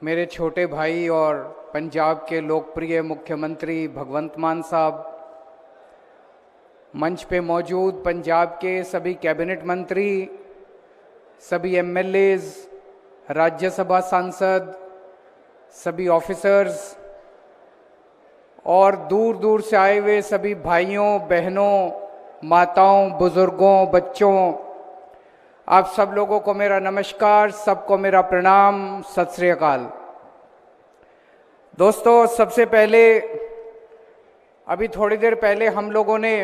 मेरे छोटे भाई और पंजाब के लोकप्रिय मुख्यमंत्री भगवंत मान साहब, मंच पे मौजूद पंजाब के सभी कैबिनेट मंत्री, सभी एमएलएज, राज्यसभा सांसद, सभी ऑफिसर्स और दूर दूर से आए हुए सभी भाइयों, बहनों, माताओं, बुजुर्गों, बच्चों, आप सब लोगों को मेरा नमस्कार, सबको मेरा प्रणाम, सत श्री अकाल। दोस्तों, सबसे पहले अभी थोड़ी देर पहले हम लोगों ने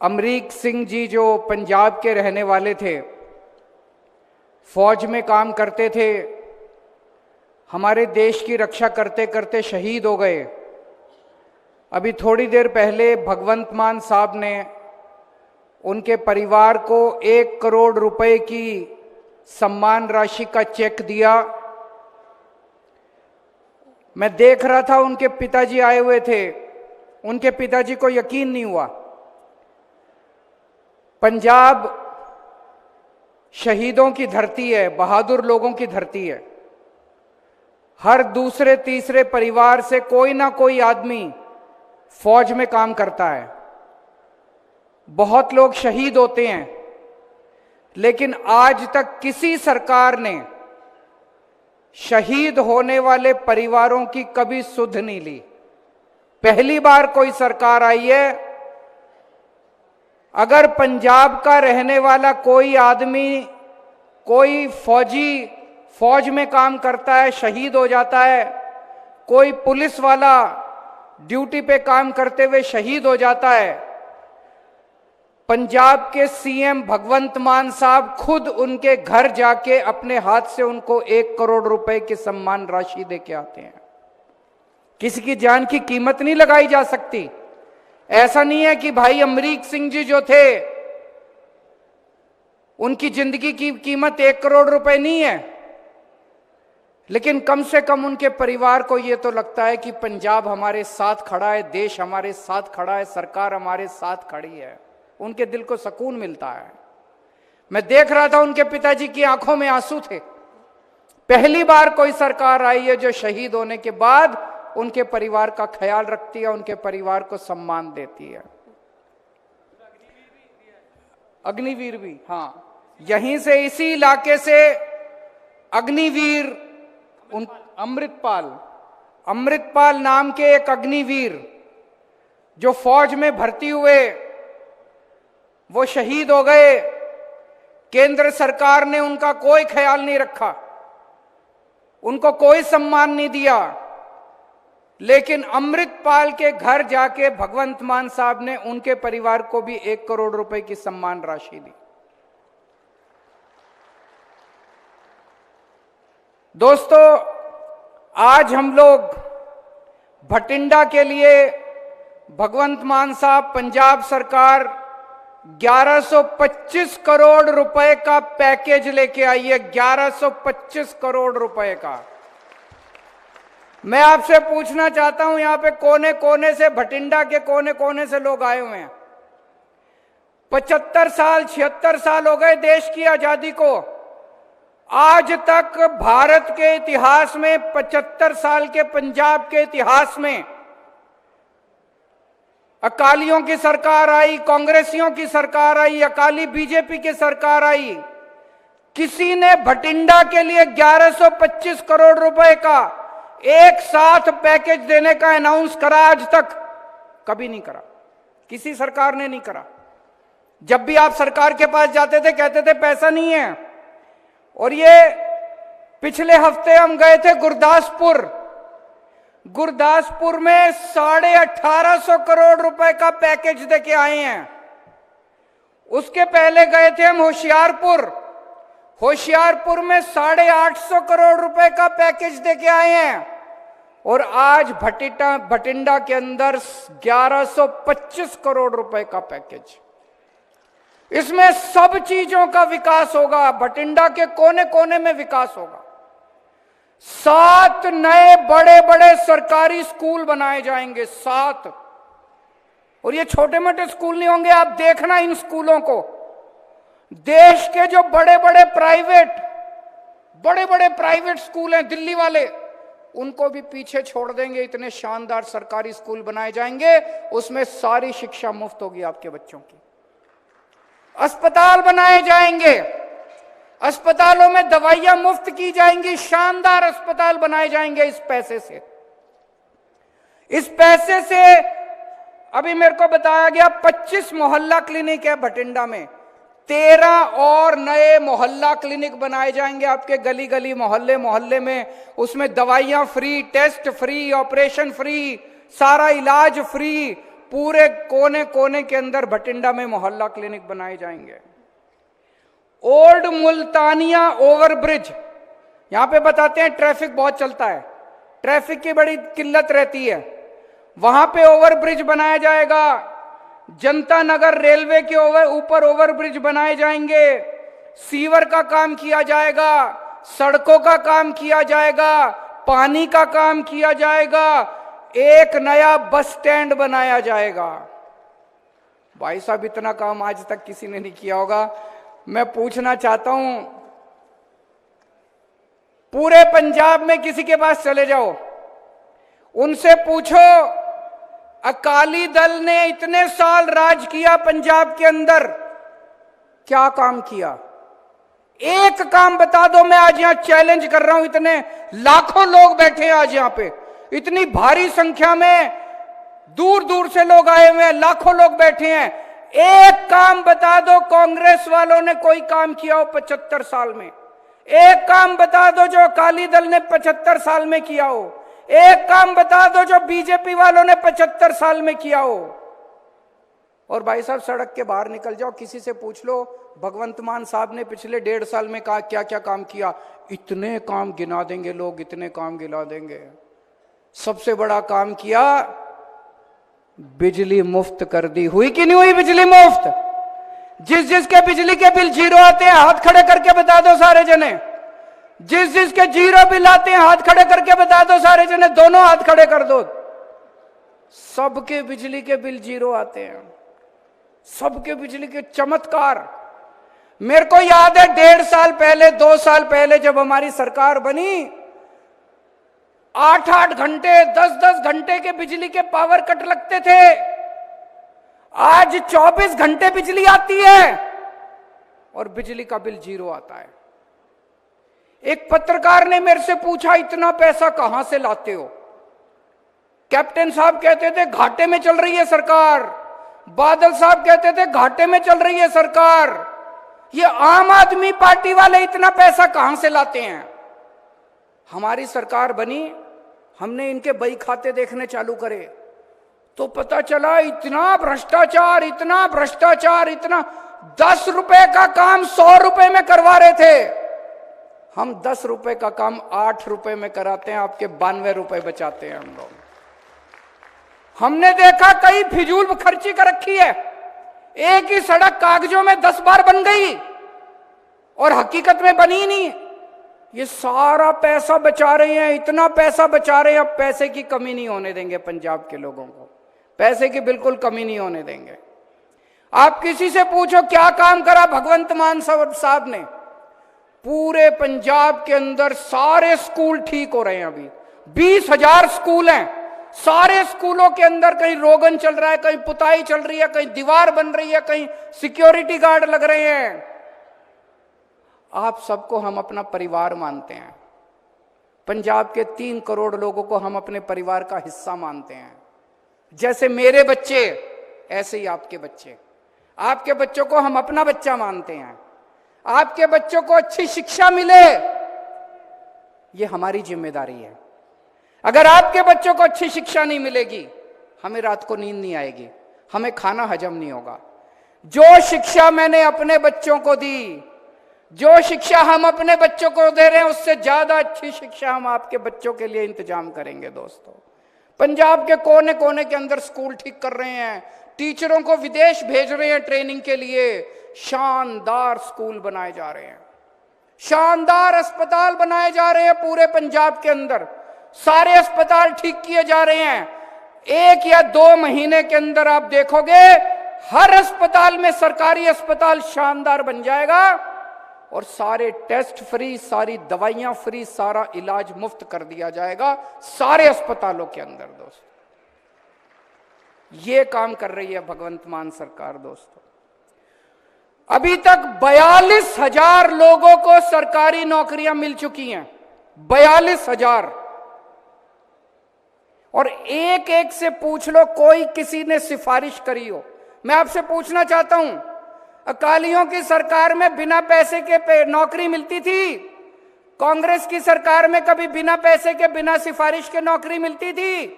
अमरीक सिंह जी, जो पंजाब के रहने वाले थे, फौज में काम करते थे, हमारे देश की रक्षा करते करते शहीद हो गए। अभी थोड़ी देर पहले भगवंत मान साहब ने उनके परिवार को 1 करोड़ रुपए की सम्मान राशि का चेक दिया। मैं देख रहा था, उनके पिताजी आए हुए थे, उनके पिताजी को यकीन नहीं हुआ। पंजाब शहीदों की धरती है, बहादुर लोगों की धरती है। हर दूसरे तीसरे परिवार से कोई ना कोई आदमी फौज में काम करता है। बहुत लोग शहीद होते हैं, लेकिन आज तक किसी सरकार ने शहीद होने वाले परिवारों की कभी सुध नहीं ली। पहली बार कोई सरकार आई है। अगर पंजाब का रहने वाला कोई आदमी, कोई फौजी फौज में काम करता है, शहीद हो जाता है, कोई पुलिस वाला ड्यूटी पे काम करते हुए शहीद हो जाता है, पंजाब के सीएम भगवंत मान साहब खुद उनके घर जाके अपने हाथ से उनको 1 करोड़ रुपए की सम्मान राशि दे के आते हैं। किसी की जान की कीमत नहीं लगाई जा सकती। ऐसा नहीं है कि भाई अमरीक सिंह जी जो थे, उनकी जिंदगी की कीमत 1 करोड़ रुपए नहीं है, लेकिन कम से कम उनके परिवार को यह तो लगता है कि पंजाब हमारे साथ खड़ा है, देश हमारे साथ खड़ा है, सरकार हमारे साथ खड़ी है। उनके दिल को सुकून मिलता है। मैं देख रहा था, उनके पिताजी की आंखों में आंसू थे। पहली बार कोई सरकार आई है जो शहीद होने के बाद उनके परिवार का ख्याल रखती है, उनके परिवार को सम्मान देती है। अग्निवीर भी, हाँ, यहीं से, इसी इलाके से अग्निवीर, अमृतपाल नाम के एक अग्निवीर जो फौज में भर्ती हुए, वो शहीद हो गए। केंद्र सरकार ने उनका कोई ख्याल नहीं रखा, उनको कोई सम्मान नहीं दिया, लेकिन अमृतपाल के घर जाके भगवंत मान साहब ने उनके परिवार को भी 1 करोड़ रुपए की सम्मान राशि दी। दोस्तों, आज हम लोग भटिंडा के लिए भगवंत मान साहब, पंजाब सरकार 1125 करोड़ रुपए का पैकेज लेके आई है। 1125 करोड़ रुपए का। मैं आपसे पूछना चाहता हूं, यहां पे कोने कोने से, भटिंडा के कोने कोने से लोग आए हुए हैं। 75 साल, 76 साल हो गए देश की आजादी को। आज तक भारत के इतिहास में, 75 साल के पंजाब के इतिहास में, अकालियों की सरकार आई, कांग्रेसियों की सरकार आई, अकाली बीजेपी की सरकार आई, किसी ने भटिंडा के लिए 1125 करोड़ रुपए का एक साथ पैकेज देने का अनाउंस करा? आज तक कभी नहीं करा, किसी सरकार ने नहीं करा। जब भी आप सरकार के पास जाते थे, कहते थे पैसा नहीं है। और ये पिछले हफ्ते हम गए थे गुरदासपुर में 1850 करोड़ रुपए का पैकेज देके आए हैं। उसके पहले गए थे हम होशियारपुर में 850 करोड़ रुपए का पैकेज देके आए हैं। और आज भटिंडा के अंदर 1125 करोड़ रुपए का पैकेज। इसमें सब चीजों का विकास होगा, भटिंडा के कोने कोने में विकास होगा। 7 नए बड़े बड़े सरकारी स्कूल बनाए जाएंगे, 7। और ये छोटे मोटे स्कूल नहीं होंगे। आप देखना इन स्कूलों को, देश के जो बड़े बड़े प्राइवेट बड़े बड़े प्राइवेट स्कूल हैं दिल्ली वाले, उनको भी पीछे छोड़ देंगे। इतने शानदार सरकारी स्कूल बनाए जाएंगे, उसमें सारी शिक्षा मुफ्त होगी आपके बच्चों की। अस्पताल बनाए जाएंगे, अस्पतालों में दवाइयां मुफ्त की जाएंगी, शानदार अस्पताल बनाए जाएंगे इस पैसे से। इस पैसे से अभी मेरे को बताया गया 25 मोहल्ला क्लिनिक है भटिंडा में, 13 और नए मोहल्ला क्लिनिक बनाए जाएंगे आपके गली गली मोहल्ले मोहल्ले में। उसमें दवाइयां free, test free, operation free, सारा इलाज फ्री। पूरे कोने कोने के अंदर भटिंडा में मोहल्ला क्लिनिक बनाए जाएंगे। ओल्ड मुल्तानिया ओवरब्रिज, यहां पे बताते हैं ट्रैफिक बहुत चलता है, ट्रैफिक की बड़ी किल्लत रहती है, वहां पे ओवरब्रिज बनाया जाएगा। जनता नगर रेलवे के ऊपर ओवरब्रिज बनाए जाएंगे। सीवर का काम किया जाएगा, सड़कों का काम किया जाएगा, पानी का काम किया जाएगा, एक नया बस स्टैंड बनाया जाएगा। भाई साहब, इतना काम आज तक किसी ने नहीं किया होगा। मैं पूछना चाहता हूं, पूरे पंजाब में किसी के पास चले जाओ, उनसे पूछो अकाली दल ने इतने साल राज किया पंजाब के अंदर, क्या काम किया? एक काम बता दो। मैं आज यहां चैलेंज कर रहा हूं, इतने लाखों लोग बैठे हैं आज यहां पे, इतनी भारी संख्या में, दूर दूर से लोग आए हुए हैं, लाखों लोग बैठे हैं। एक काम बता दो कांग्रेस वालों ने कोई काम किया हो 75 साल में। एक काम बता दो जो अकाली दल ने 75 साल में किया हो। एक काम बता दो जो बीजेपी वालों ने 75 साल में किया हो। और भाई साहब, सड़क के बाहर निकल जाओ, किसी से पूछ लो भगवंत मान साहब ने पिछले 1.5 साल में क्या क्या काम किया, इतने काम गिना देंगे लोग, इतने काम गिना देंगे। सबसे बड़ा काम किया, बिजली मुफ्त कर दी। हुई कि नहीं हुई बिजली मुफ्त? जिस जिसके बिजली के बिल जीरो आते हैं हाथ खड़े करके बता दो सारे जने। जिस जिसके जीरो बिल आते हैं हाथ खड़े करके बता दो सारे जने, दोनों हाथ खड़े कर दो। सबके बिजली के बिल जीरो आते हैं, सबके बिजली के चमत्कार। मेरे को याद है 1.5 साल पहले, 2 साल पहले जब हमारी सरकार बनी, 8-8 घंटे, 10-10 घंटे के बिजली के पावर कट लगते थे। आज 24 घंटे बिजली आती है और बिजली का बिल जीरो आता है। एक पत्रकार ने मेरे से पूछा, इतना पैसा कहां से लाते हो? कैप्टन साहब कहते थे घाटे में चल रही है सरकार, बादल साहब कहते थे घाटे में चल रही है सरकार, ये आम आदमी पार्टी वाले इतना पैसा कहां से लाते हैं? हमारी सरकार बनी, हमने इनके बही खाते देखने चालू करे तो पता चला इतना भ्रष्टाचार, इतना भ्रष्टाचार, इतना। 10 रुपए का काम 100 रुपए में करवा रहे थे, हम 10 रुपए का काम 8 रुपए में कराते हैं, आपके 92 रुपए बचाते हैं हम लोग। हमने देखा कई फिजूल खर्ची कर रखी है, एक ही सड़क कागजों में 10 बार बन गई और हकीकत में बनी नहीं। ये सारा पैसा बचा रहे हैं, इतना पैसा बचा रहे हैं, अब पैसे की कमी नहीं होने देंगे पंजाब के लोगों को, पैसे की बिल्कुल कमी नहीं होने देंगे। आप किसी से पूछो क्या काम करा भगवंत मान साहब ने? पूरे पंजाब के अंदर सारे स्कूल ठीक हो रहे हैं। अभी 20,000 स्कूल हैं, सारे स्कूलों के अंदर कहीं रोगन चल रहा है, कहीं पुताई चल रही है, कहीं दीवार बन रही है, कहीं सिक्योरिटी गार्ड लग रहे हैं। आप सबको हम अपना परिवार मानते हैं, पंजाब के 3 करोड़ लोगों को हम अपने परिवार का हिस्सा मानते हैं। जैसे मेरे बच्चे ऐसे ही आपके बच्चे, आपके बच्चों को हम अपना बच्चा मानते हैं। आपके बच्चों को अच्छी शिक्षा मिले, ये हमारी जिम्मेदारी है। अगर आपके बच्चों को अच्छी शिक्षा नहीं मिलेगी, हमें रात को नींद नहीं आएगी, हमें खाना हजम नहीं होगा। जो शिक्षा मैंने अपने बच्चों को दी, जो शिक्षा हम अपने बच्चों को दे रहे हैं, उससे ज्यादा अच्छी शिक्षा हम आपके बच्चों के लिए इंतजाम करेंगे। दोस्तों, पंजाब के कोने कोने के अंदर स्कूल ठीक कर रहे हैं, टीचरों को विदेश भेज रहे हैं ट्रेनिंग के लिए, शानदार स्कूल बनाए जा रहे हैं, शानदार अस्पताल बनाए जा रहे हैं पूरे पंजाब के अंदर, सारे अस्पताल ठीक किए जा रहे हैं। 1 या 2 महीने के अंदर आप देखोगे हर अस्पताल में, सरकारी अस्पताल शानदार बन जाएगा और सारे टेस्ट फ्री, सारी दवाइयां फ्री, सारा इलाज मुफ्त कर दिया जाएगा सारे अस्पतालों के अंदर। दोस्तों ये काम कर रही है भगवंत मान सरकार। दोस्तों अभी तक 42,000 लोगों को सरकारी नौकरियां मिल चुकी हैं, 42,000। और एक एक से पूछ लो, कोई किसी ने सिफारिश करी हो। मैं आपसे पूछना चाहता हूं, अकालियों की सरकार में बिना पैसे के नौकरी मिलती थी? कांग्रेस की सरकार में कभी बिना पैसे के, बिना सिफारिश के नौकरी मिलती थी?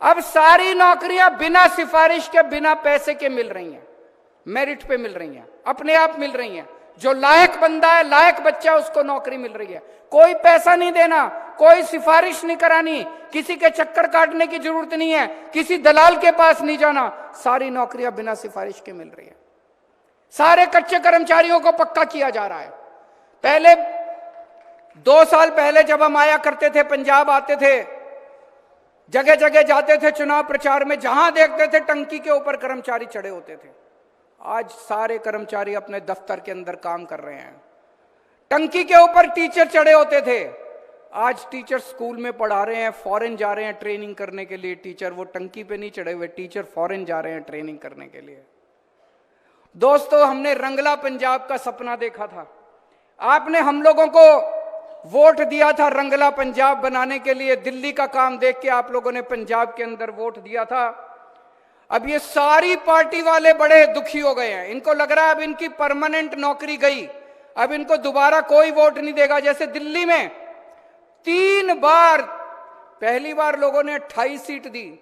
अब सारी नौकरियां बिना सिफारिश के, बिना पैसे के मिल रही हैं, मेरिट पे मिल रही हैं, अपने आप मिल रही हैं। जो लायक बंदा है, लायक बच्चा, उसको नौकरी मिल रही है। कोई पैसा नहीं देना, कोई सिफारिश नहीं करानी, किसी के चक्कर काटने की जरूरत नहीं है, किसी दलाल के पास नहीं जाना, सारी नौकरियां बिना सिफारिश के मिल रही है। सारे कच्चे कर्मचारियों को पक्का किया जा रहा है। पहले 2 साल पहले जब हम आया करते थे, पंजाब आते थे, जगह जगह जाते थे चुनाव प्रचार में, जहां देखते थे टंकी के ऊपर कर्मचारी चढ़े होते थे। आज सारे कर्मचारी अपने दफ्तर के अंदर काम कर रहे हैं। टंकी के ऊपर टीचर चढ़े होते थे, आज टीचर स्कूल में पढ़ा रहे हैं, फॉरेन जा रहे हैं ट्रेनिंग करने के लिए। टीचर वो टंकी पे नहीं चढ़े हुए, टीचर फॉरेन जा रहे हैं ट्रेनिंग करने के लिए। दोस्तों हमने रंगला पंजाब का सपना देखा था। आपने हम लोगों को वोट दिया था रंगला पंजाब बनाने के लिए। दिल्ली का काम देख के आप लोगों ने पंजाब के अंदर वोट दिया था। अब ये सारी पार्टी वाले बड़े दुखी हो गए हैं। इनको लग रहा है अब इनकी परमानेंट नौकरी गई, अब इनको दोबारा कोई वोट नहीं देगा। जैसे दिल्ली में 3 बार, पहली बार लोगों ने 28 सीट दी,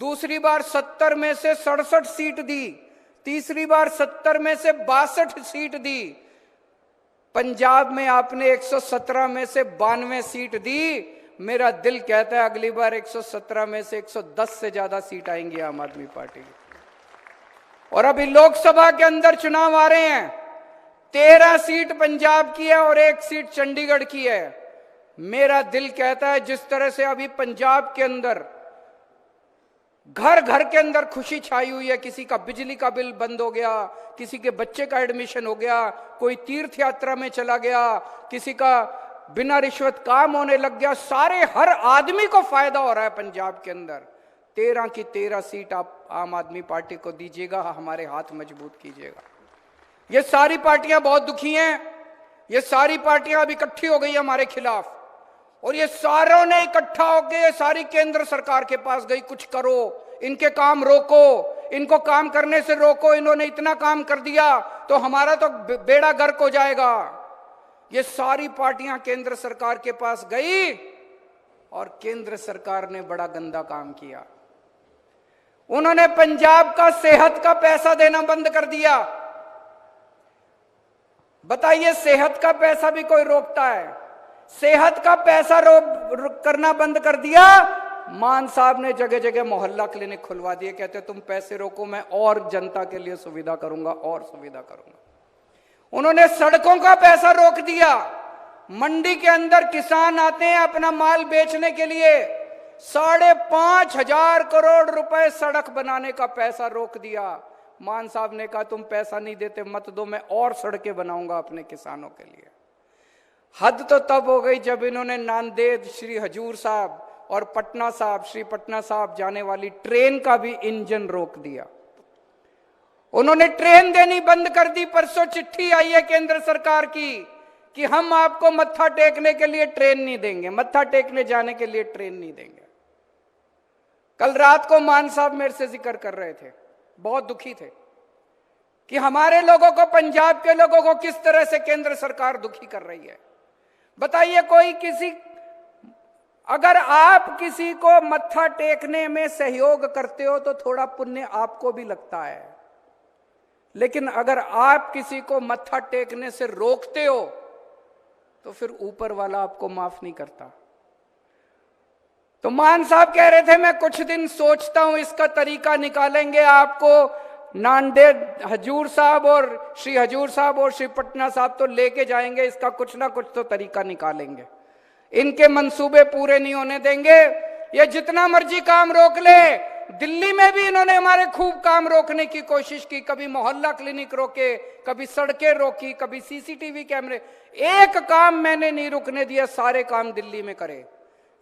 दूसरी बार 70 में से 67 सीट दी, तीसरी बार 70 में से 62 सीट दी। पंजाब में आपने 117 में से 92 सीट दी। मेरा दिल कहता है अगली बार 117 में से 110 से ज्यादा सीट आएंगी आम आदमी पार्टी की। और अभी लोकसभा के अंदर चुनाव आ रहे हैं, 13 सीट पंजाब की है और 1 सीट चंडीगढ़ की है। मेरा दिल कहता है जिस तरह से अभी पंजाब के अंदर घर घर के अंदर खुशी छाई हुई है, किसी का बिजली का बिल बंद हो गया, किसी के बच्चे का एडमिशन हो गया, कोई तीर्थ यात्रा में चला गया, किसी का बिना रिश्वत काम होने लग गया, सारे हर आदमी को फायदा हो रहा है पंजाब के अंदर। 13 की 13 सीट आप आम आदमी पार्टी को दीजिएगा, हमारे हाथ मजबूत कीजिएगा। ये सारी पार्टियां बहुत दुखी हैं, ये सारी पार्टियां अब इकट्ठी हो गई हमारे खिलाफ, और ये सारों ने इकट्ठा होकर सारी केंद्र सरकार के पास गई, कुछ करो, इनके काम रोको, इनको काम करने से रोको, इन्होंने इतना काम कर दिया तो हमारा तो बेड़ा गर्क हो जाएगा। ये सारी पार्टियां केंद्र सरकार के पास गई और केंद्र सरकार ने बड़ा गंदा काम किया। उन्होंने पंजाब का सेहत का पैसा देना बंद कर दिया। बताइए, सेहत का पैसा भी कोई रोकता है? सेहत का पैसा करना बंद कर दिया। मान साहब ने जगह जगह मोहल्ला क्लिनिक खुलवा दिए, कहते तुम पैसे रोको, मैं और जनता के लिए सुविधा करूंगा और सुविधा करूंगा। उन्होंने सड़कों का पैसा रोक दिया। मंडी के अंदर किसान आते हैं अपना माल बेचने के लिए, 5,500 करोड़ रुपए सड़क बनाने का पैसा रोक दिया। मान साहब ने कहा तुम पैसा नहीं देते मत दो, मैं और सड़कें बनाऊंगा अपने किसानों के लिए। हद तो तब हो गई जब इन्होंने नांदेड़ श्री हजूर साहब और पटना साहब, श्री पटना साहब जाने वाली ट्रेन का भी इंजन रोक दिया। उन्होंने ट्रेन देनी बंद कर दी। परसों चिट्ठी आई है केंद्र सरकार की कि हम आपको मत्था टेकने के लिए ट्रेन नहीं देंगे, मत्था टेकने जाने के लिए ट्रेन नहीं देंगे। कल रात को मान साहब मेरे से जिक्र कर रहे थे, बहुत दुखी थे कि हमारे लोगों को, पंजाब के लोगों को किस तरह से केंद्र सरकार दुखी कर रही है। बताइए, कोई किसी, अगर आप किसी को मत्था टेकने में सहयोग करते हो तो थोड़ा पुण्य आपको भी लगता है, लेकिन अगर आप किसी को मत्था टेकने से रोकते हो तो फिर ऊपर वाला आपको माफ नहीं करता। तो मान साहब कह रहे थे मैं कुछ दिन सोचता हूं, इसका तरीका निकालेंगे, आपको नांदेड़ हजूर साहब और श्री हजूर साहब और श्री पटना साहब तो लेके जाएंगे, इसका कुछ ना कुछ तो तरीका निकालेंगे, इनके मंसूबे पूरे नहीं होने देंगे। ये जितना मर्जी काम रोक ले, दिल्ली में भी इन्होंने हमारे खूब काम रोकने की कोशिश की, कभी मोहल्ला क्लिनिक रोके, कभी सड़कें रोकी, कभी सीसीटीवी कैमरे, एक काम मैंने नहीं रुकने दिया, सारे काम दिल्ली में करे।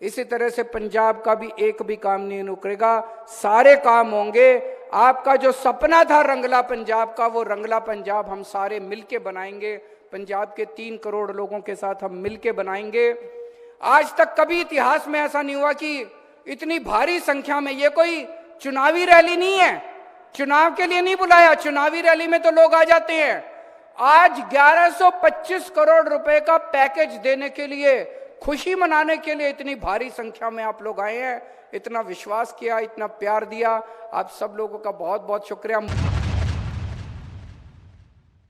इसी तरह से पंजाब का भी एक भी काम नहीं रुकेगा, सारे काम होंगे। आपका जो सपना था रंगला पंजाब का, वो रंगला पंजाब हम सारे मिलके बनाएंगे। पंजाब के 3 करोड़ लोगों के साथ हम मिलके बनाएंगे। आज तक कभी इतिहास में ऐसा नहीं हुआ कि इतनी भारी संख्या में, ये कोई चुनावी रैली नहीं है, चुनाव के लिए नहीं बुलाया, चुनावी रैली में तो लोग आ जाते हैं। आज 1125 करोड़ रुपए का पैकेज देने के लिए, खुशी मनाने के लिए इतनी भारी संख्या में आप लोग आए हैं, इतना विश्वास किया, इतना प्यार दिया, आप सब लोगों का बहुत बहुत शुक्रिया।